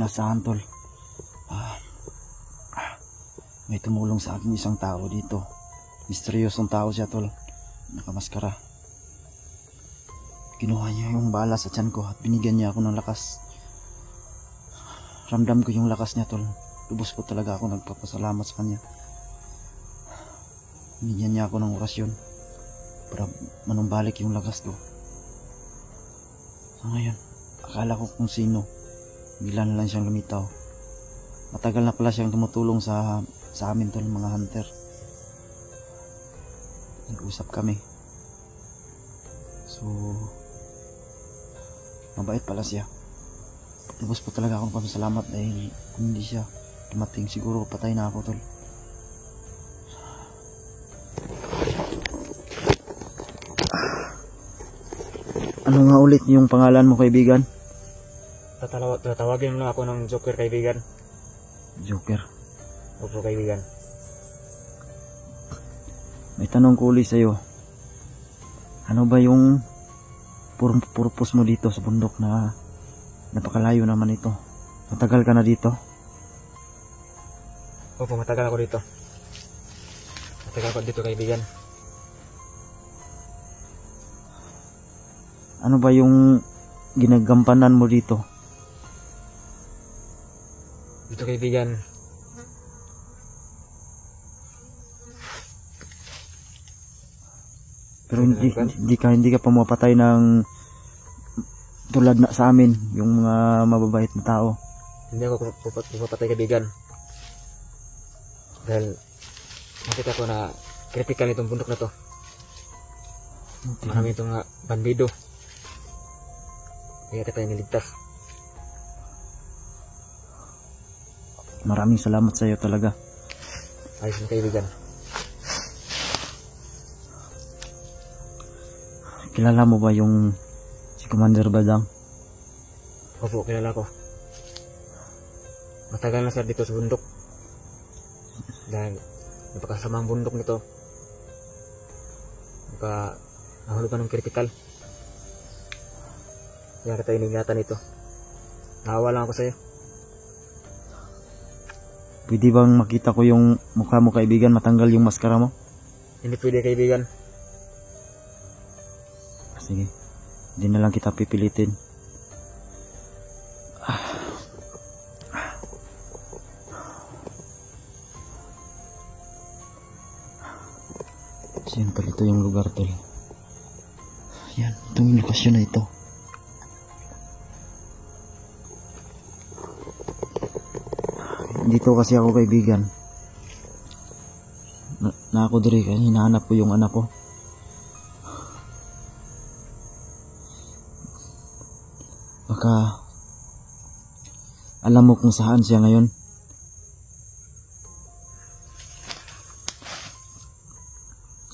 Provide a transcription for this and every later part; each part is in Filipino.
inaasahan, tol. May tumulong sa akin isang tao dito. Misteryosong tao siya, tol. Nakamaskara. Kinuha niya yung bala sa tiyan ko at binigyan niya ako ng lakas. Ramdam ko yung lakas niya, tol. Lubos po talaga ako nagpapasalamat sa kanya. Binigyan niya ako ng orasyon para manumbalik yung lakas ko. So ngayon, akala ko kung sino. Bigla na lang siyang lumitaw. Matagal na pala siyang tumutulong sa amin, tol, mga hunter. Nag-usap kami. So mabait pala siya. Lubos po talaga akong pasalamat dahil kung hindi siya dumating siguro patay na ako, tol. Ano nga ulit yung pangalan mo, kaibigan? Tatawagin mo na ako ng Joker, kaibigan. Joker. Opo, kaibigan. May tanong ko ulit sa'yo. Ano ba yung purpose mo dito sa bundok na napakalayo naman ito? Matagal ka na dito? Opo, matagal ako dito. Matagal ako dito, kaibigan. Ano ba yung ginagampanan mo dito? Dito, kaibigan. Pero hindi ka pumapatay ng tulad na sa amin, yung mga mababait na tao. Hindi ako pupatay, kaibigan. Dahil nakita ko na critical itong bundok na to. Marami itong bandido. Kaya kita niligtas. Maraming salamat sa iyo talaga. Ayos na, kaibigan. Kilala mo ba yung si Commander Badang? Opo, kilala ko. Matagal na siya dito sa bundok. Dahil napakasamang bundok nito. Nahulog ka ng critical. Kaya kita iningatan ito. Naawa lang ako sa'yo. Pwede bang makita ko yung mukha mo, kaibigan, matanggal yung maskara mo? Hindi pwede, kaibigan. Sige, hindi na lang kita pipilitin. Siyempre, ito yung lugar, tol. Yan, itong lokasyon na ito. Dito kasi ako, kaibigan. Na ako diri, kaya hinahanap ko yung anak ko. Baka alam mo kung saan siya ngayon.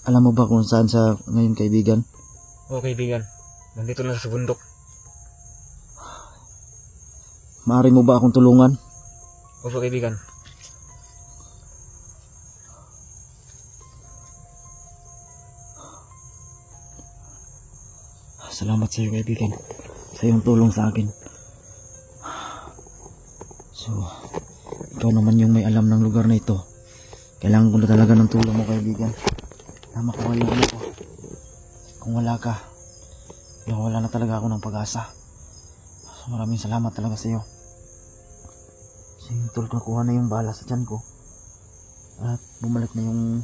Alam mo ba kung saan siya ngayon, kaibigan? Oo, kaibigan. Nandito na sa bundok. Maaari mo ba akong tulungan? Opo, kaibigan. Salamat sa iyo, kaibigan, sa iyong tulong sa akin. So, ikaw naman yung may alam ng lugar na ito. Kailangan ko na talaga ng tulong mo, kaibigan. Na makuha yung anak ko. Kung wala ka, wala na talaga ako ng pag-asa. So, maraming salamat talaga sa iyo. Tol, nakuha na yung bala sa tiyan ko. At bumalik na yung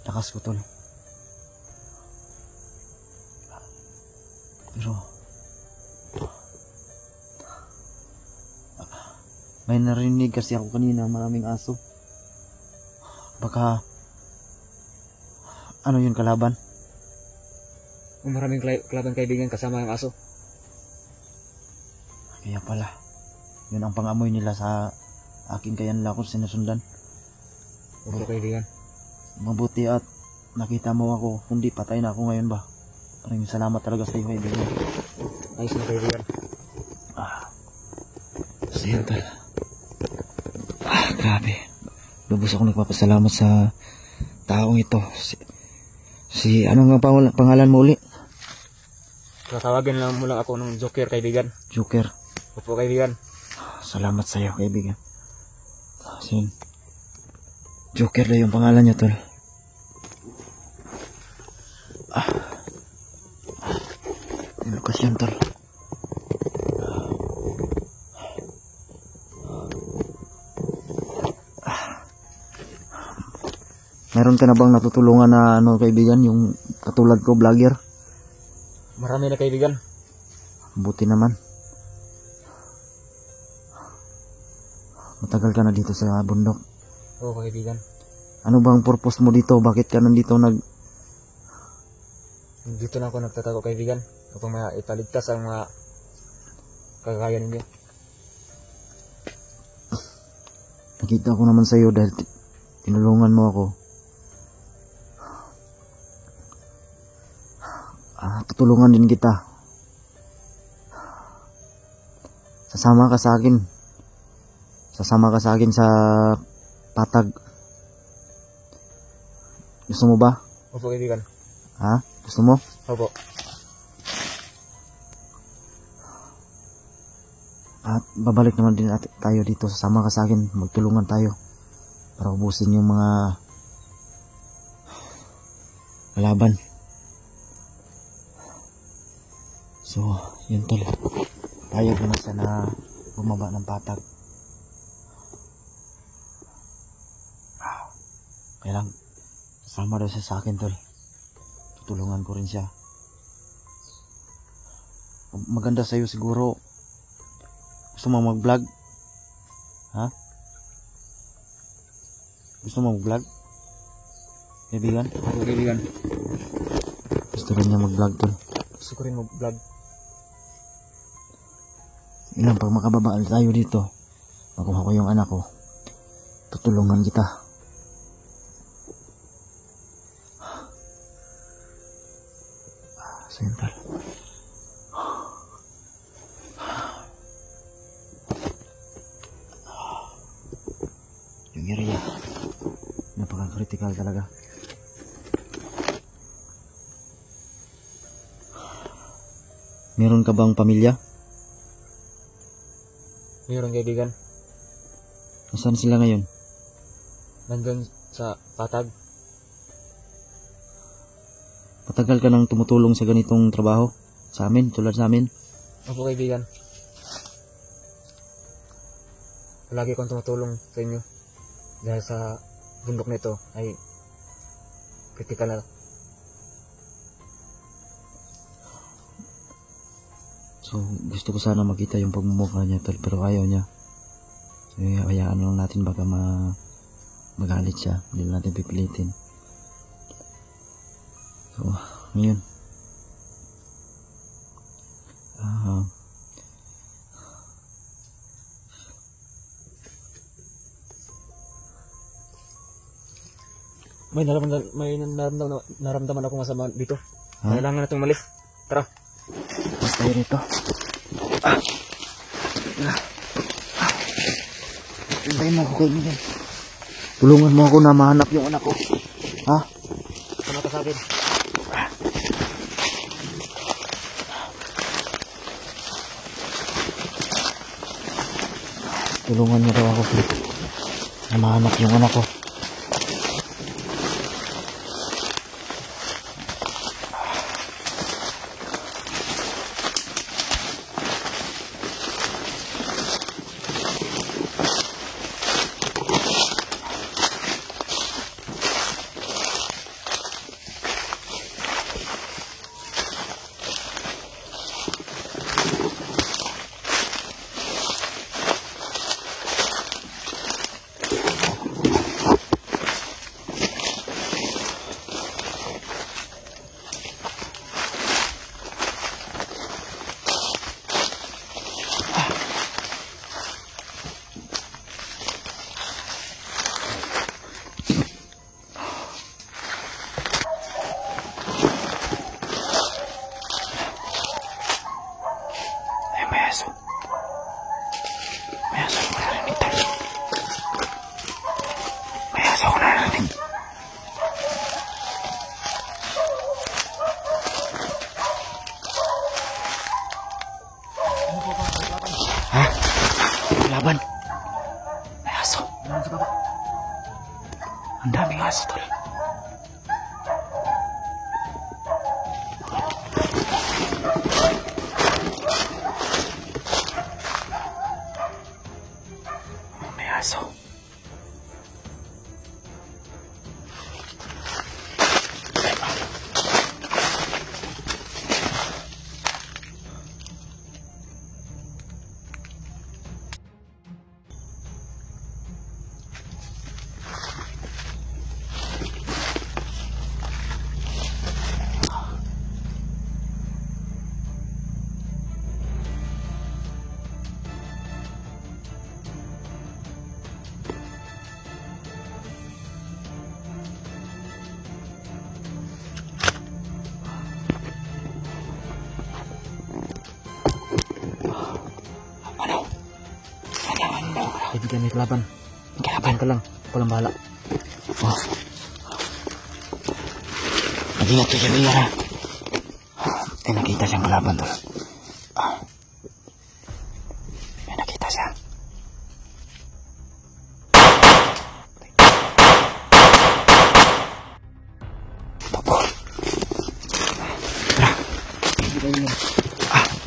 lakas ko, tol. Pero may narinig kasi ako kanina, maraming aso. Baka ano yun, kalaban? Maraming kalaban, kaibigan, kasama yung aso. Kaya pala yun ang pangamoy nila sa akin, kaya nila ako sinusundan. Opo, kaibigan. Mabuti at nakita mo ako, kundi patay na ako ngayon ba. Maraming salamat talaga sa iyo, kaibigan. Ayos na, kaibigan. Sige, tol. Grabe. Lubos ako nagpapasalamat sa taong ito. Ano nga pangalan mo uli? Tatawagin lang mo lang ako ng Joker, kaibigan. Joker. Opo, kaibigan. Salamat sa'yo, kaibigan. Sin. Joker na yung pangalan niya, tol. Lukas yan, tol. Meron ka na bang natutulungan na kaibigan, yung katulad ko, vlogger? Marami na kaibigan. Buti naman. Matagal ka na dito sa bundok. Oo kaibigan. Ano bang purpose mo dito? Bakit ka nandito Dito na ako nagtatago kaibigan. Upang maipaligtas ang mga kagaya ninyo. Nakita ko naman sa'yo dahil tinulungan mo ako. Tutulungan din kita. Sasama ka sa akin. Sasama ka sa akin sa patag. Gusto mo ba? Opo kaibigan. Ha? Gusto mo? Opo. At babalik naman din tayo dito. Sasama ka sa akin. Magtulungan tayo para ubusin yung mga kalaban. So, yun tol. Payag naman siya na bumaba ng patag. Kaya lang, sasama daw siya sa akin tol. Tutulungan ko rin siya. Maganda sa'yo siguro. Gusto mo mag-vlog? Ha? Gusto mo mag-vlog? Kaibigan? Opo kaibigan. Gusto rin niya mag-vlog tol. Gusto ko rin mag-vlog. Ilang pag makababa tayo dito, makuha ko yung anak ko, tutulungan kita. Sental. Yung area, napaka-critical talaga. Meron ka bang pamilya? Mayroong kaibigan. Nasaan sila ngayon? Nandun sa patag. Matagal ka nang tumutulong sa ganitong trabaho? Sa amin, tulad sa amin? Opo kaibigan. Palagi akong tumutulong sa inyo. Dahil sa bundok nito ay kritikal na. So, gusto ko sana makita yung pagmumukha niya tol, pero ayaw niya. So, hayaan lang natin, baka magalit siya. Hindi natin pipilitin. So, ngayon. May naramdaman ako masama dito. Ha? Kailangan natin umalis. Tara. Mas tayo rito. Hintayin mo ako kaibigan. Tulungan mo ako na mahanap yung anak ko. Ha? Sama ka sa akin. Tulungan niyo daw ako na mahanap yung anak ko. Ang daming aso, tol. May aso. Kaibigan, may kalaban. Kalaban ka lang. Ako lang bahala. Oh. Mag-ingat ka dyan, ha? May nakita siyang kalaban, tol. May nakita siya. Popo. Tara.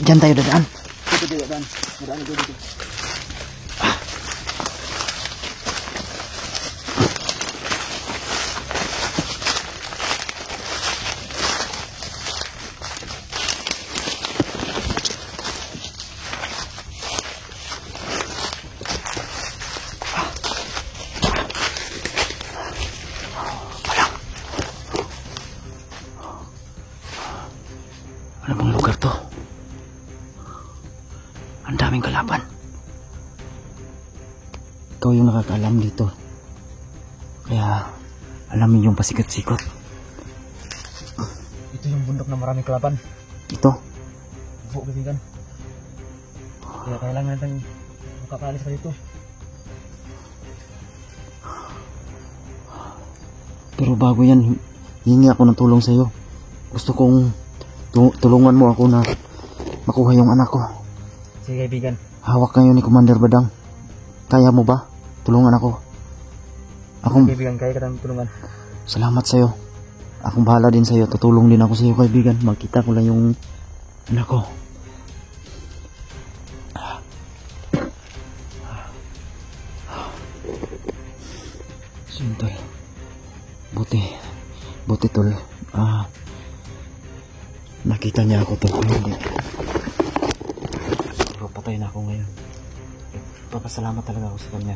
Diyan tayo dadaan. Dadaan dito. Ano bang lugar to? Ang daming kalaban. Ikaw yung nakakaalam dito. Kaya alamin yung pasikot-sikot. Ito yung bundok na maraming kalaban. Ito. Opo, kaibigan. Kaya kailangan natin makakaalis pa dito. Pero bago yan, hingi ako ng tulong sa'yo. Gusto kong tulungan mo ako na makuha yung anak ko. Sige, kaibigan. Hawak kayo ni Commander Badang. Kaya mo ba? Tulungan ako. Kaibigan, kaya ka tayong tulungan. Salamat sa'yo. Akong bahala din sa'yo. Tutulong din ako sa'yo, kaibigan. Makita ko lang yung anak ko. Sintol. Buti tol. Nakita niya ako tol. Hindi. Pero patay na ako ngayon. Papasalamat talaga ako sa kanya.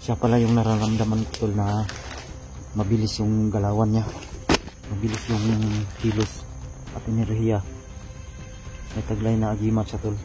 Siya pala yung nararamdaman ko tol na mabilis yung galawan niya. Mabilis yung kilos at enerhiya. May taglay na agimat siya tol.